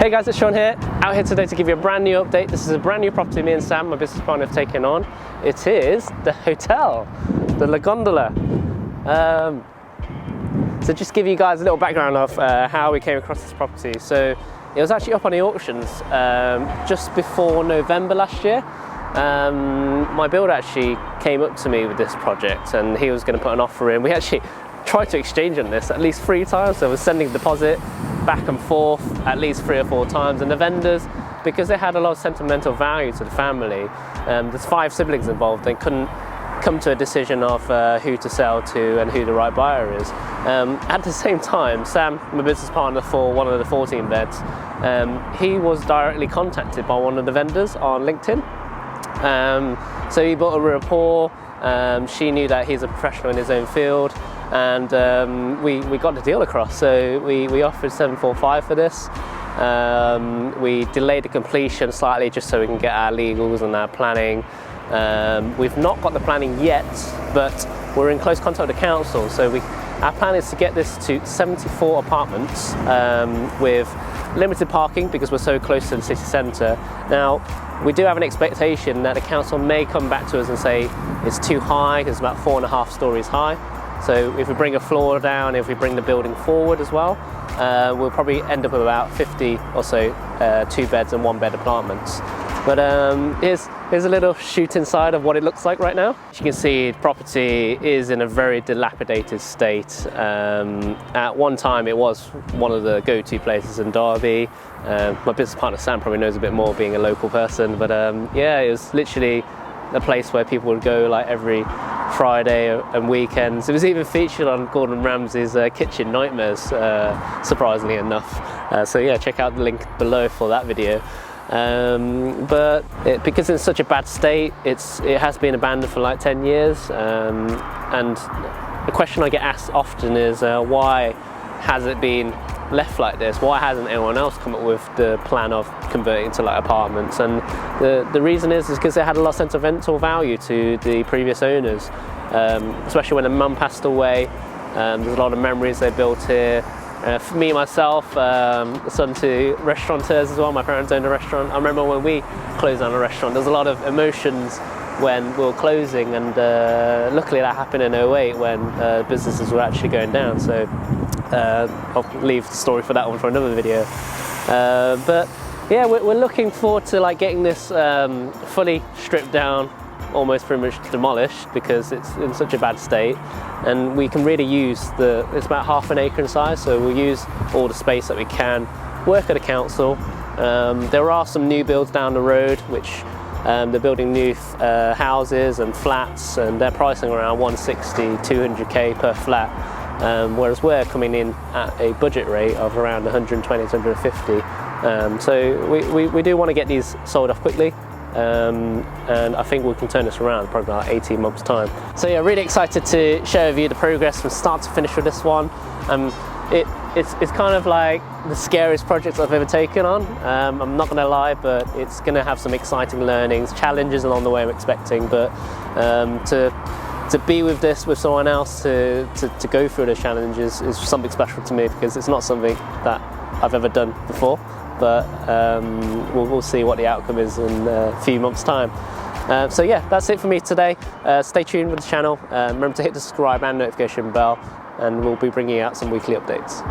Hey guys, it's Sean here, out here today to give you a brand new update. This is a brand new property me and Sam, my business partner, have taken on. It is the hotel, the Gondola. So just give you guys a little background of how we came across this property. So it was actually up on the auctions just before November last year. My builder actually came up to me with this project and he was going to put an offer in. We actually tried to exchange on this at least 3 times, so I was sending a deposit back and forth at least 3 or 4 times, and the vendors, because they had a lot of sentimental value to the family, there's 5 siblings involved, they couldn't come to a decision of who to sell to and who the right buyer is. At the same time, Sam, my business partner for one of the 14 beds, he was directly contacted by one of the vendors on LinkedIn. So he built a rapport. She knew that he's a professional in his own field, and we got the deal across. So we offered 745 for this. We delayed the completion slightly just so we can get our legals and our planning. We've not got the planning yet, but we're in close contact with the council. So our plan is to get this to 74 apartments with limited parking because we're so close to the city centre. Now, we do have an expectation that the council may come back to us and say it's too high, because it's about 4.5 stories high. So if we bring a floor down, if we bring the building forward as well, we'll probably end up with about 50 or so 2 beds and 1 bed apartments. But here's a little shoot inside of what it looks like right now. As you can see, the property is in a very dilapidated state. At one time it was one of the go-to places in Derby. My business partner Sam probably knows a bit more, being a local person, but yeah, it was literally a place where people would go like every Friday and weekends. It was even featured on Gordon Ramsay's Kitchen Nightmares, surprisingly enough. So yeah, check out the link below for that video. But because it's in such a bad state, it has been abandoned for like 10 years, and the question I get asked often is why has it been left like this? Why hasn't anyone else come up with the plan of converting to like apartments? And the reason is because it had a lot of sentimental value to the previous owners, especially when the mum passed away. There's a lot of memories they built here. For me, myself, son to restaurateurs as well, my parents owned a restaurant. I remember when we closed down a restaurant, there's a lot of emotions when we were closing, and luckily that happened in 08 when businesses were actually going down. So I'll leave the story for that one for another video. But yeah, we're looking forward to like getting this fully stripped down, almost pretty much demolished, because it's in such a bad state, and we can really use it's about 1/2 acre in size, so we'll use all the space that we can, work at the council. There are some new builds down the road which they're building new houses and flats, and they're pricing around 160, 200k per flat, whereas we're coming in at a budget rate of around 120 to 150. So we do want to get these sold off quickly. And I think we can turn this around probably about 18 months time. So yeah, really excited to share with you the progress from start to finish with this one. It's kind of like the scariest project I've ever taken on. I'm not going to lie, but it's going to have some exciting learnings, challenges along the way I'm expecting, but to be with this with someone else, to go through the challenges is something special to me, because it's not something that I've ever done before. But we'll see what the outcome is in a few months' time. So yeah, that's it for me today. Stay tuned with the channel. Remember to hit the subscribe and notification bell, and we'll be bringing out some weekly updates.